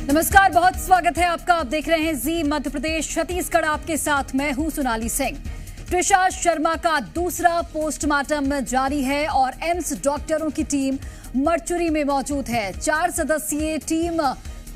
नमस्कार, बहुत स्वागत है आपका। आप देख रहे हैं जी मध्य प्रदेश छत्तीसगढ़। आपके साथ मैं हूं सोनाली सिंह। त्रिशा शर्मा का दूसरा पोस्टमार्टम जारी है और एम्स डॉक्टरों की टीम मरचुरी में मौजूद है। 4 सदस्यीय टीम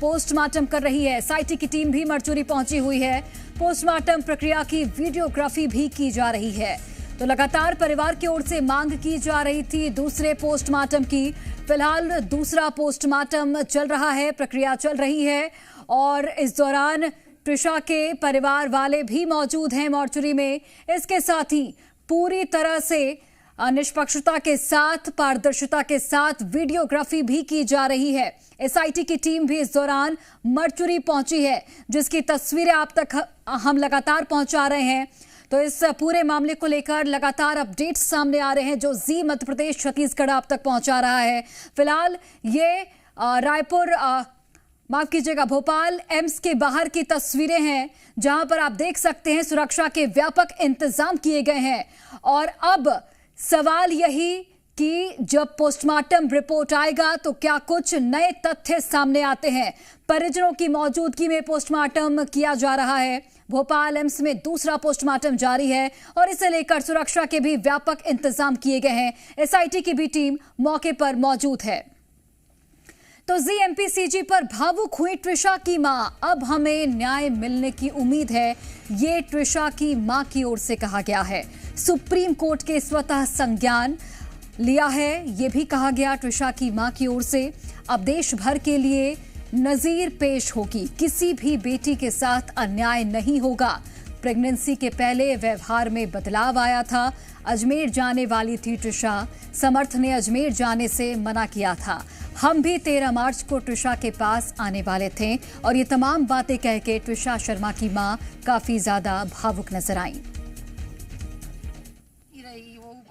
पोस्टमार्टम कर रही है। एसआईटी की टीम भी मरचुरी पहुंची हुई है। पोस्टमार्टम प्रक्रिया की वीडियोग्राफी भी की जा रही है। तो लगातार परिवार की ओर से मांग की जा रही थी दूसरे पोस्टमार्टम की। फिलहाल दूसरा पोस्टमार्टम चल रहा है, प्रक्रिया चल रही है और इस दौरान त्रिशा के परिवार वाले भी मौजूद हैं मॉर्चरी में। इसके साथ ही पूरी तरह से निष्पक्षता के साथ, पारदर्शिता के साथ वीडियोग्राफी भी की जा रही है। एसआईटी की टीम भी इस दौरान मरचुरी पहुंची है, जिसकी तस्वीरें आप तक हम लगातार पहुंचा रहे हैं। तो इस पूरे मामले को लेकर लगातार अपडेट्स सामने आ रहे हैं, जो जी मध्य प्रदेश छत्तीसगढ़ आप तक पहुंचा रहा है। फिलहाल ये रायपुर, माफ कीजिएगा, भोपाल एम्स के बाहर की तस्वीरें हैं, जहां पर आप देख सकते हैं सुरक्षा के व्यापक इंतजाम किए गए हैं। और अब सवाल यही कि जब पोस्टमार्टम रिपोर्ट आएगा तो क्या कुछ नए तथ्य सामने आते हैं। परिजनों की मौजूदगी में पोस्टमार्टम किया जा रहा है। भोपाल एम्स में दूसरा पोस्टमार्टम जारी है और इसे लेकर सुरक्षा के भी व्यापक इंतजाम किए गए हैं। एसआईटी की भी टीम मौके पर मौजूद है। तो जीएमपीसीजी पर भावुक हुई त्रिशा की मां। अब हमें न्याय मिलने की उम्मीद है, ये त्रिशा की मां की ओर से कहा गया है। सुप्रीम कोर्ट के स्वतः संज्ञान लिया है, ये भी कहा गया त्रिशा की मां की ओर से। अब देश भर के लिए नजीर पेश होगी, किसी भी बेटी के साथ अन्याय नहीं होगा। प्रेगनेंसी के पहले व्यवहार में बदलाव आया था। अजमेर जाने वाली थी त्रिशा, समर्थ ने अजमेर जाने से मना किया था। हम भी 13 मार्च को त्रिशा के पास आने वाले थे और ये तमाम बातें कह के त्रिशा शर्मा की मां काफी ज्यादा भावुक नजर आई।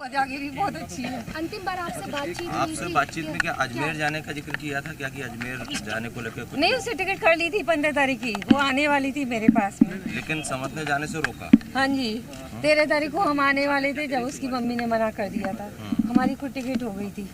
जाके भी बहुत अच्छी है। अंतिम बार आपसे बातचीत में क्या अजमेर जाने का जिक्र किया था क्या, कि अजमेर जाने को लेकर नहीं, उससे टिकट कर ली थी 15 तारीख की, वो आने वाली थी मेरे पास में, लेकिन समझ ने जाने से रोका। हाँ जी, 13 तारीख को हम आने वाले थे, जब उसकी मम्मी ने मना कर दिया था। हमारी खुद टिकट हो गई थी।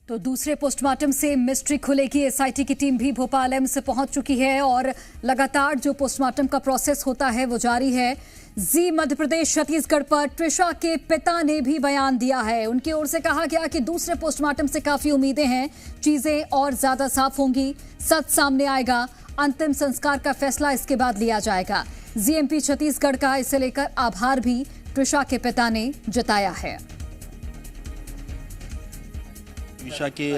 तो दूसरे पोस्टमार्टम से मिस्ट्री खुलेगी। एसआईटी की टीम भी भोपाल एम्स से पहुंच चुकी है और लगातार जो पोस्टमार्टम का प्रोसेस होता है वो जारी है। जी मध्य प्रदेश छत्तीसगढ़ पर त्रिशा के पिता ने भी बयान दिया है। उनकी ओर से कहा गया कि दूसरे पोस्टमार्टम से काफी उम्मीदें हैं, चीजें और ज्यादा साफ होंगी, सच सामने आएगा। अंतिम संस्कार का फैसला इसके बाद लिया जाएगा। जीएमपी छत्तीसगढ़ का इसे लेकर आभार भी त्रिशा के पिता ने जताया है। त्रिशा के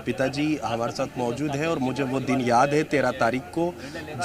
पिताजी हमारे साथ मौजूद हैं और मुझे वो दिन याद है 13 तारीख को,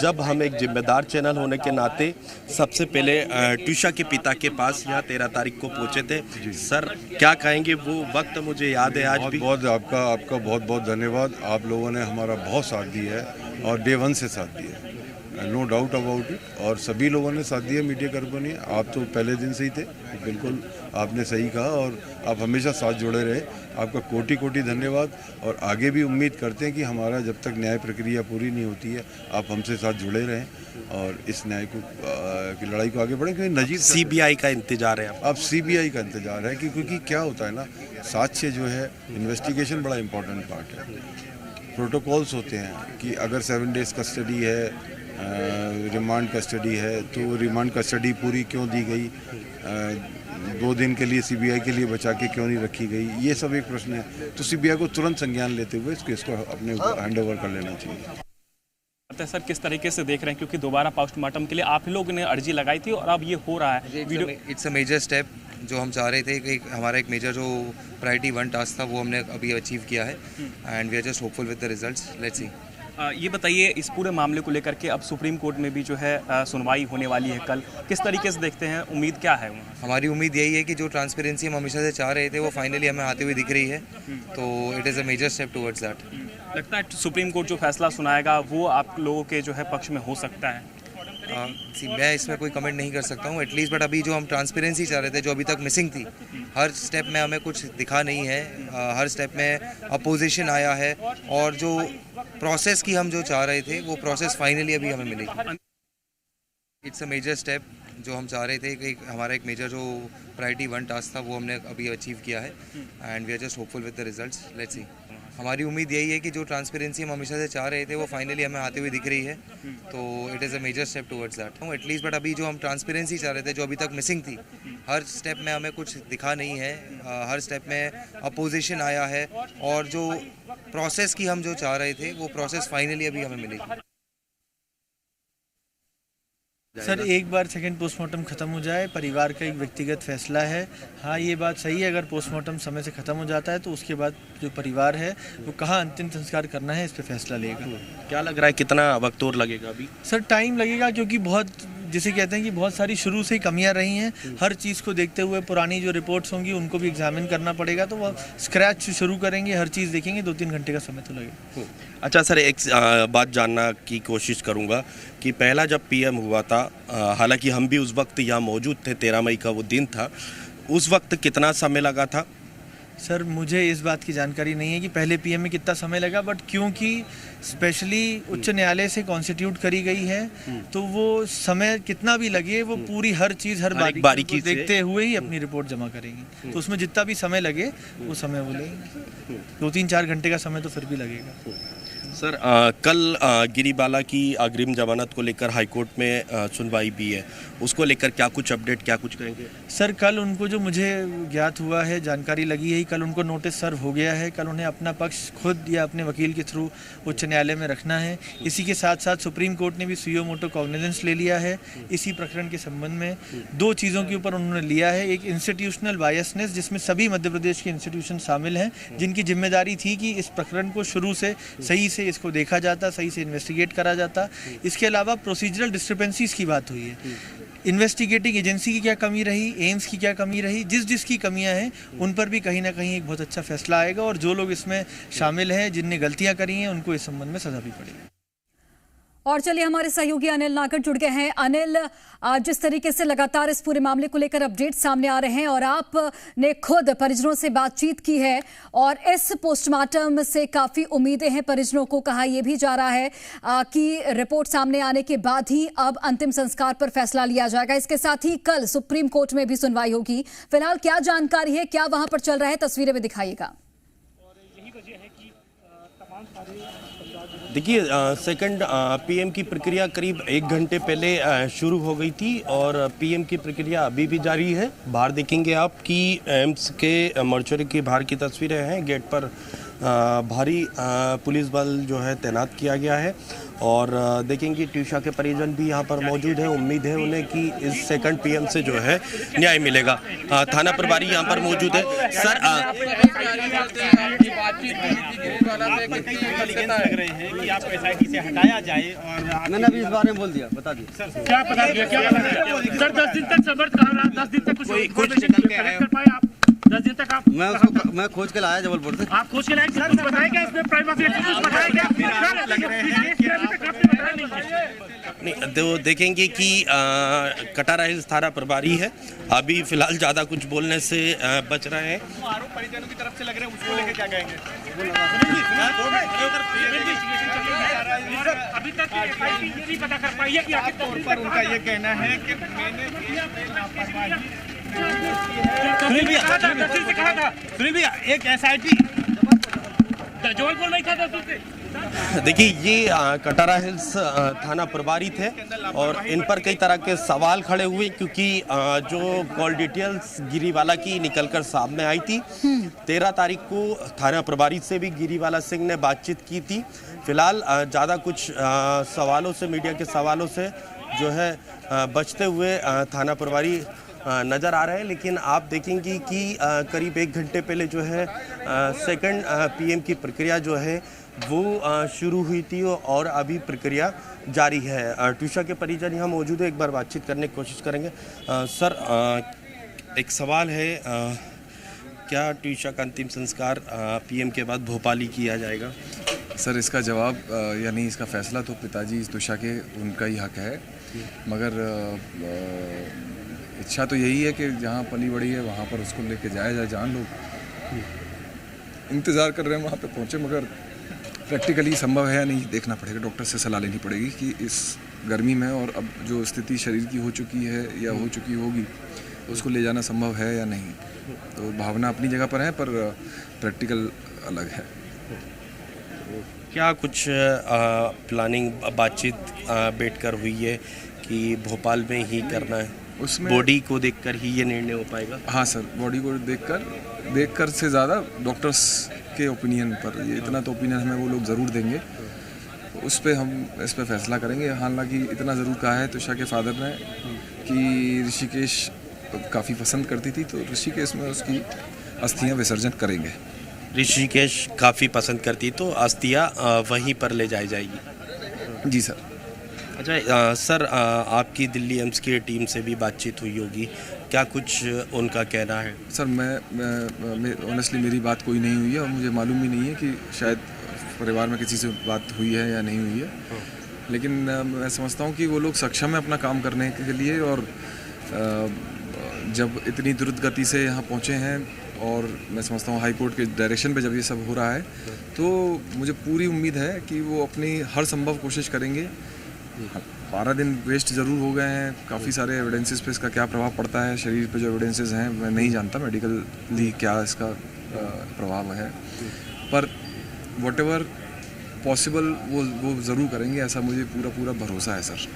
जब हम एक जिम्मेदार चैनल होने के नाते सबसे पहले त्रिशा के पिता के पास यहाँ 13 तारीख को पहुँचे थे। सर क्या कहेंगे, वो वक्त मुझे याद है आज भी। बहुत आपका बहुत बहुत धन्यवाद। आप लोगों ने हमारा बहुत साथ दिया है और डे 1 से साथ दिया है, नो डाउट अबाउट इट। और सभी लोगों ने साथ दिया, मीडिया कर्मी। आप तो पहले दिन से ही थे, बिल्कुल आपने सही कहा और आप हमेशा साथ जुड़े रहे। आपका कोटि कोटि धन्यवाद। और आगे भी उम्मीद करते हैं कि हमारा जब तक न्याय प्रक्रिया पूरी नहीं होती है, आप हमसे साथ जुड़े रहें और इस न्याय को की लड़ाई को आगे बढ़ें। क्योंकि नजीर सीबीआई का इंतजार है, अब सीबीआई का इंतजार है क्योंकि क्या होता है ना, साक्ष्य जो है, इन्वेस्टिगेशन बड़ा इंपॉर्टेंट पार्ट है। प्रोटोकॉल्स होते हैं कि अगर 7 डेज कस्टडी है, रिमांड कस्टडी है, तो रिमांड कस्टडी पूरी क्यों दी गई, 2 दिन के लिए सीबीआई के लिए बचा के क्यों नहीं रखी गई, ये सब एक प्रश्न है। तो सीबीआई को तुरंत संज्ञान लेते हुए इसको अपने ऊपर हैंड ओवर कर लेना चाहिए। सर किस तरीके से देख रहे हैं, क्योंकि दोबारा पोस्टमार्टम के लिए आप लोग ने अर्जी लगाई थी और अब ये हो रहा है। इट्स अ मेजर स्टेप जो हम चाह रहे थे कि हमारा एक मेजर जो प्रायोरिटी 1 टास्क था वो हमने अभी अचीव किया है and we are just hopeful with the results. Let's see. ये बताइए, इस पूरे मामले को लेकर के अब सुप्रीम कोर्ट में भी जो है सुनवाई होने वाली है कल, किस तरीके से देखते हैं, उम्मीद क्या है? हमारी उम्मीद यही है कि जो ट्रांसपेरेंसी हम हमेशा से चाह रहे थे वो फाइनली हमें आते हुए दिख रही है, तो it is a major step towards that. लगता है सुप्रीम कोर्ट जो फैसला सुनाएगा वो आप लोगों के जो है पक्ष में हो सकता है? मैं इसमें कोई कमेंट नहीं कर सकता हूँ एटलीस्ट, बट अभी जो हम ट्रांसपेरेंसी चाह रहे थे जो अभी तक मिसिंग थी, हर स्टेप में हमें कुछ दिखा नहीं है, हर स्टेप में अपोजिशन आया है और जो प्रोसेस की हम जो चाह रहे थे वो प्रोसेस फाइनली अभी हमें मिलेगी। इट्स अ मेजर स्टेप जो हम चाह रहे थे कि हमारा एक मेजर जो प्रायोरिटी 1 टास्क था वो हमने अभी अचीव किया है and we are just hopeful with the results. Let's see. हमारी उम्मीद यही है कि जो ट्रांसपेरेंसी हम हमेशा से चाह रहे थे वो फाइनली हमें आते हुए दिख रही है, तो it is a major step towards that at least. But अभी जो हम ट्रांसपेरेंसी चाह रहे थे जो अभी तक मिसिंग थी, हर स्टेप में हमें कुछ दिखा नहीं है, हर स्टेप में अपोजिशन आया है और जो प्रोसेस की हम जो चाह रहे थे वो प्रोसेस फाइनली अभी हमें मिलेगी। सर एक बार सेकंड पोस्टमार्टम खत्म हो जाए, परिवार का एक व्यक्तिगत फैसला है। हाँ ये बात सही है, अगर पोस्टमार्टम समय से ख़त्म हो जाता है तो उसके बाद जो परिवार है वो कहाँ अंतिम संस्कार करना है इस पर फैसला लेगा। क्या लग रहा है कितना वक्त और लगेगा अभी? सर टाइम लगेगा, क्योंकि बहुत जिसे कहते हैं कि बहुत सारी शुरू से ही कमियां रही हैं। हर चीज़ को देखते हुए पुरानी जो रिपोर्ट्स होंगी उनको भी एग्जामिन करना पड़ेगा, तो वो स्क्रैच से शुरू करेंगे, हर चीज़ देखेंगे, 2-3 घंटे का समय तो लगेगा। अच्छा सर, एक बात जानना की कोशिश करूंगा कि पहला जब पीएम हुआ था, हालांकि हम भी उस वक्त यहाँ मौजूद थे, 13 मई का वो दिन था, उस वक्त कितना समय लगा था? सर मुझे इस बात की जानकारी नहीं है कि पहले पीएम में कितना समय लगा, बट क्योंकि स्पेशली उच्च न्यायालय से कॉन्स्टिट्यूट करी गई है तो वो समय कितना भी लगे वो पूरी हर चीज़ हर बारीकी देखते हुए ही अपनी रिपोर्ट जमा करेंगी, तो उसमें जितना भी समय लगे वो समय वो लेंगे। 2-3-4 घंटे का समय तो फिर भी लगेगा। सर कल गिरीबाला की अग्रिम जमानत को लेकर हाईकोर्ट में सुनवाई भी है, उसको लेकर क्या कुछ अपडेट, क्या कुछ कहेंगे? सर कल उनको जो मुझे ज्ञात हुआ है, जानकारी लगी है, कल उनको नोटिस सर्व हो गया है। कल उन्हें अपना पक्ष खुद या अपने वकील के थ्रू उच्च न्यायालय में रखना है। इसी के साथ साथ सुप्रीम कोर्ट ने भी सुयो मोटो कॉग्निजेंस ले लिया है इसी प्रकरण के संबंध में। 2 चीज़ों के ऊपर उन्होंने लिया है, एक इंस्टीट्यूशनल बायसनेस जिसमें सभी मध्य प्रदेश के इंस्टीट्यूशन शामिल हैं जिनकी जिम्मेदारी थी कि इस प्रकरण को शुरू से सही से इसको देखा जाता, सही से इन्वेस्टिगेट करा जाता। इसके अलावा प्रोसीजरल डिस्क्रिपेंसीज की बात हुई है, इन्वेस्टिगेटिंग एजेंसी की क्या कमी रही, एम्स की क्या कमी रही, जिसकी कमियां हैं उन पर भी कहीं ना कहीं एक बहुत अच्छा फैसला आएगा और जो लोग इसमें शामिल हैं, जिनने गलतियां करी हैं, उनको इस संबंध में सजा भी पड़ेगी। और चलिए हमारे सहयोगी अनिल नागर जुड़ गए हैं। अनिल, जिस तरीके से लगातार इस पूरे मामले को लेकर अपडेट सामने आ रहे हैं और आपने खुद परिजनों से बातचीत की है और इस पोस्टमार्टम से काफ़ी उम्मीदें हैं परिजनों को, कहा यह भी जा रहा है कि रिपोर्ट सामने आने के बाद ही अब अंतिम संस्कार पर फैसला लिया जाएगा। इसके साथ ही कल सुप्रीम कोर्ट में भी सुनवाई होगी। फिलहाल क्या जानकारी है, क्या वहां पर चल रहा है, तस्वीरें भी दिखाइएगा। देखिए सेकंड पीएम की प्रक्रिया करीब 1 घंटे पहले शुरू हो गई थी और पीएम की प्रक्रिया अभी भी जारी है। बाहर देखेंगे आप कि एम्स के मॉर्चरी की बाहर की तस्वीरें हैं। गेट पर भारी पुलिस बल जो है तैनात किया गया है और देखेंगे ट्यूशा के परिजन भी यहाँ पर मौजूद है। उम्मीद है उन्हें कि इस सेकंड पीएम से जो है न्याय मिलेगा। थाना प्रभारी यहाँ पर मौजूद है। सर लग रहे हैं कि आपको एसआईटी से हटाया जाए और मैंने अभी इस बारे में बोल दिया, बता दिया सर। क्या पता दिया, क्या सर 10 दिन तक समर्थ कर रहा, 10 दिन तक कुछ निकल के आए कर पाए आप? 10 दिन तक आप मैं खोज के लाया जबलपुर से। आप खोज के लाए, कुछ बताया क्या इसमें? प्राइवेसी कुछ बताया क्या? लग रहे हैं कि नहीं, तो देखेंगे कि कटारा हिल्स थाना प्रभारी है, अभी फिलहाल ज़्यादा कुछ बोलने से बच रहे हैं। आरोप परिजनों की तरफ से लग रहे हैं, उसको लेकर क्या कहेंगे? अभी तक एसआईटी ये नहीं पता कर पाई है कि आखिर तौर पर उनका ये कहना है कि मैंने सुनील भैया एक एसआईटी जबलपुर में था। देखिए ये कटारा हिल्स थाना प्रभारी थे और इन पर कई तरह के सवाल खड़े हुए क्योंकि जो कॉल डिटेल्स गिरीवाला की निकलकर सामने आई थी। 13 तारीख को थाना प्रभारी से भी गिरीवाला सिंह ने बातचीत की थी। फिलहाल ज़्यादा कुछ सवालों से, मीडिया के सवालों से जो है बचते हुए थाना प्रभारी नज़र आ रहे हैं, लेकिन आप देखेंगे कि करीब 1 घंटे पहले जो है सेकंड पीएम की प्रक्रिया जो है वो शुरू हुई थी और अभी प्रक्रिया जारी है। ट्यूशा के परिजन यहाँ मौजूद है, एक बार बातचीत करने की कोशिश करेंगे। सर एक सवाल है, क्या ट्यूशा का अंतिम संस्कार पीएम के बाद भोपाल ही किया जाएगा? सर इसका जवाब यानी इसका फैसला तो पिताजी ट्यूशा के उनका ही हक है, मगर इच्छा तो यही है कि जहाँ पली बड़ी है वहाँ पर उसको लेके जाया जाए। जहाँ लोग इंतज़ार कर रहे हैं वहाँ पे पहुँचे, मगर प्रैक्टिकली संभव है या नहीं देखना पड़ेगा, डॉक्टर से सलाह लेनी पड़ेगी कि इस गर्मी में, और अब जो स्थिति शरीर की हो चुकी है या हो चुकी होगी उसको ले जाना संभव है या नहीं। तो भावना अपनी जगह पर है, पर प्रैक्टिकल अलग है। क्या कुछ प्लानिंग बातचीत बैठकर हुई है कि भोपाल में ही करना है? उसमें बॉडी को देखकर ही ये निर्णय हो पाएगा? हाँ सर, बॉडी को देखकर से ज़्यादा डॉक्टर्स के ओपिनियन पर, ये इतना तो ओपिनियन हमें वो लोग ज़रूर देंगे, उस पर हम इस पर फैसला करेंगे। हालांकि इतना ज़रूर कहा है तुषा के फादर ने कि ऋषिकेश काफ़ी पसंद करती थी, तो ऋषिकेश में उसकी अस्थियां विसर्जन करेंगे। ऋषिकेश काफ़ी पसंद करती तो अस्थियां वहीं पर ले जाई जाएगी? जी सर। अच्छा सर, आपकी दिल्ली एम्स की टीम से भी बातचीत हुई होगी, क्या कुछ उनका कहना है? सर मैं ऑनेस्टली मेरी बात कोई नहीं हुई है, और मुझे मालूम भी नहीं है कि शायद परिवार में किसी से बात हुई है या नहीं हुई है, लेकिन मैं समझता हूँ कि वो लोग सक्षम है अपना काम करने के लिए, और जब इतनी द्रुत गति से यहाँ पहुँचे हैं, और मैं समझता हूँ हाई कोर्ट के डायरेक्शन पे जब ये सब हो रहा है, तो मुझे पूरी उम्मीद है कि वो अपनी हर संभव कोशिश करेंगे। 12 दिन वेस्ट ज़रूर हो गए हैं, काफ़ी सारे एविडेंसेस पे इसका क्या प्रभाव पड़ता है, शरीर पे जो एविडेंसेस हैं मैं नहीं जानता मेडिकली क्या इसका प्रभाव है, पर व्हाटएवर पॉसिबल वो ज़रूर करेंगे, ऐसा मुझे पूरा भरोसा है सर।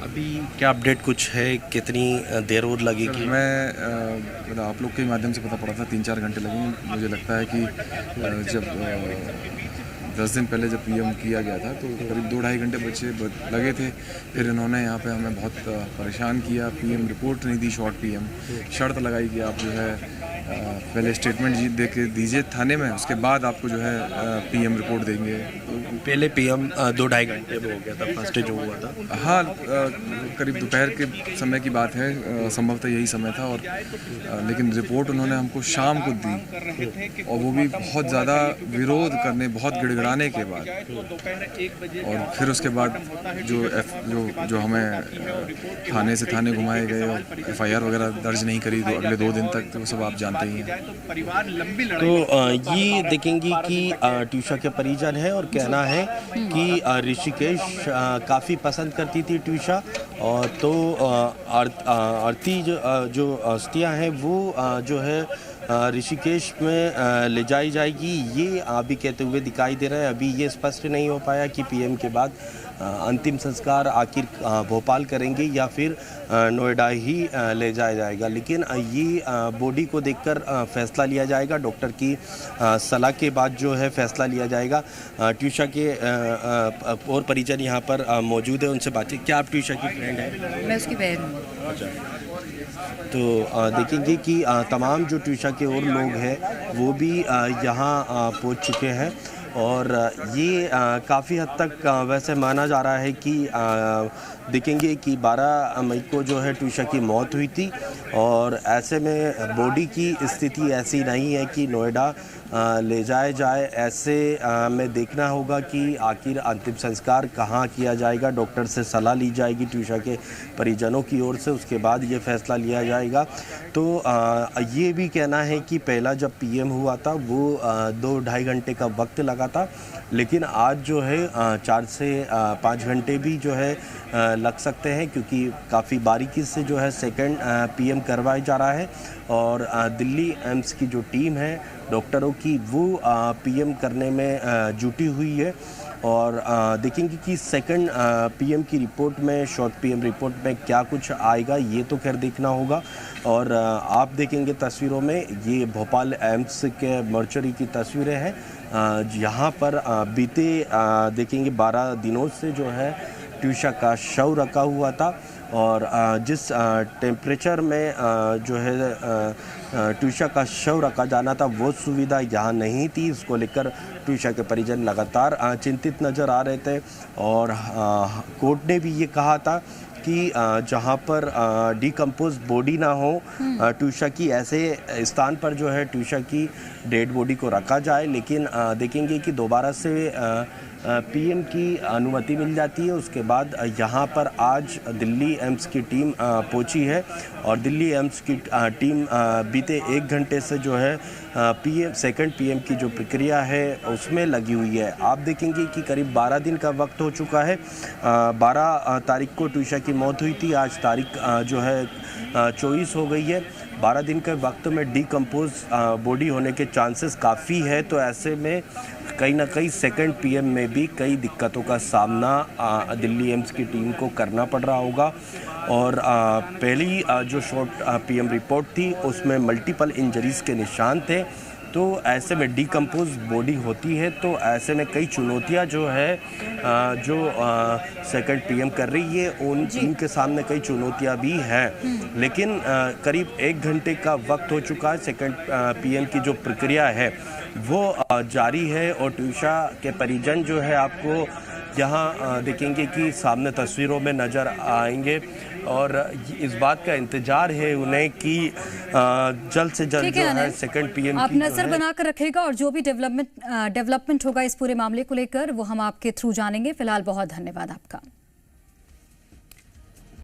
अभी क्या अपडेट कुछ है, कितनी देर और लगेगी? मैं आप लोग के माध्यम से पता पड़ा था 3-4 घंटे लगेंगे। मुझे लगता है कि जब 10 दिन पहले जब पीएम किया गया था तो करीब 2-2.5 घंटे बच्चे लगे थे। फिर इन्होंने यहाँ पे हमें बहुत परेशान किया, पीएम रिपोर्ट नहीं दी, शॉर्ट पीएम शर्त लगाई कि आप जो है पहले स्टेटमेंट दे के दीजिए थाने में, उसके बाद आपको जो है पीएम रिपोर्ट देंगे। तो पहले पीएम 2-2.5 घंटे में हो गया था, फर्स्ट जो हुआ था। हाँ, करीब दोपहर के समय की बात है, संभवतः यही समय था, और लेकिन रिपोर्ट उन्होंने हमको शाम को दी, और वो भी बहुत ज़्यादा विरोध करने, बहुत गिड़गिड़ाने के बाद, और फिर उसके बाद जो हमें थाने से थाने घुमाए गए और एफआईआर वगैरह दर्ज नहीं करी तो अगले 2 दिन तक, तो सब आप जानते ही हैं। तो ये देखेंगे कि ट्यूशा के परिजन है और कहना है कि ऋषिकेश काफ़ी पसंद करती थी ट्यूशा, और तो आरती जो अस्थियाँ हैं वो जो है ऋषिकेश में ले जाई जाएगी, ये अभी कहते हुए दिखाई दे रहा है। अभी ये स्पष्ट नहीं हो पाया कि पीएम के बाद अंतिम संस्कार आखिर भोपाल करेंगे या फिर नोएडा ही ले जाया जाएगा, लेकिन ये बॉडी को देखकर फैसला लिया जाएगा। डॉक्टर की सलाह के बाद जो है फैसला लिया जाएगा। ट्यूशा के और परिजन यहाँ पर मौजूद है, उनसे बातचीत। क्या आप ट्यूशा की फ्रेंड हैं? मैं उसकी बहन हूँ। अच्छा, तो देखेंगे कि तमाम जो ट्यूशा के और लोग हैं वो भी यहाँ पहुँच चुके हैं, और ये काफ़ी हद तक वैसे माना जा रहा है कि देखेंगे कि 12 मई को जो है ट्यूशा की मौत हुई थी, और ऐसे में बॉडी की स्थिति ऐसी नहीं है कि नोएडा ले जाया जाए। ऐसे में देखना होगा कि आखिर अंतिम संस्कार कहाँ किया जाएगा। डॉक्टर से सलाह ली जाएगी ट्यूशा के परिजनों की ओर से, उसके बाद ये फैसला लिया जाएगा। तो ये भी कहना है कि पहला जब पीएम हुआ था वो 2-2.5 घंटे का वक्त लगा था, लेकिन आज जो है 4 से 5 घंटे भी जो है लग सकते हैं, क्योंकि काफ़ी बारीकी से जो है सेकंड पीएम करवाया जा रहा है, और दिल्ली एम्स की जो टीम है डॉक्टरों की वो पीएम करने में जुटी हुई है। और देखेंगे कि सेकंड पीएम की रिपोर्ट में, शॉर्ट पीएम रिपोर्ट में क्या कुछ आएगा, ये तो खैर देखना होगा। और आप देखेंगे तस्वीरों में, ये भोपाल एम्स के मॉर्चरी की तस्वीरें हैं। यहाँ पर बीते देखेंगे 12 दिनों से जो है ट्यूशा का शव रखा हुआ था, और जिस टेम्परेचर में जो है ट्यूशा का शव रखा जाना था वो सुविधा यहाँ नहीं थी। इसको लेकर ट्यूशा के परिजन लगातार चिंतित नज़र आ रहे थे, और कोर्ट ने भी ये कहा था कि जहाँ पर डिकम्पोज बॉडी ना हो ट्यूशा की, ऐसे स्थान पर जो है ट्यूशा की डेड बॉडी को रखा जाए। लेकिन देखेंगे कि दोबारा से पीएम की अनुमति मिल जाती है। उसके बाद यहाँ पर आज दिल्ली एम्स की टीम पहुँची है, और दिल्ली एम्स की टीम बीते 1 घंटे से जो है सेकंड पीएम की जो प्रक्रिया है उसमें लगी हुई है। आप देखेंगे कि करीब 12 दिन का वक्त हो चुका है। 12 तारीख को ट्यूशा की मौत हुई थी, आज तारीख जो है 24 हो गई है। 12 दिन के वक्त में डिकम्पोज बॉडी होने के चांसेस काफ़ी है, तो ऐसे में कहीं ना कहीं सेकंड पीएम में भी कई दिक्कतों का सामना दिल्ली एम्स की टीम को करना पड़ रहा होगा। और पहली जो शॉर्ट पीएम रिपोर्ट थी उसमें मल्टीपल इंजरीज़ के निशान थे, तो ऐसे में डिकम्पोज बॉडी होती है, तो ऐसे में कई चुनौतियां जो है जो सेकंड पीएम कर रही है उनके सामने कई चुनौतियां भी हैं। लेकिन करीब 1 घंटे का वक्त हो चुका है। सेकंड पीएम की जो प्रक्रिया है वो जारी है और ट्यूशा के परिजन जो है आपको यहाँ देखेंगे कि सामने तस्वीरों में नज़र आएंगे और इस बात का इंतजार है उन्हें कि जल्द से जल्द जो है सेकंड पीएम आप नजर बनाकर रखेगा और जो भी डेवलपमेंट होगा इस पूरे मामले को लेकर वो हम आपके थ्रू जानेंगे। फिलहाल बहुत धन्यवाद आपका।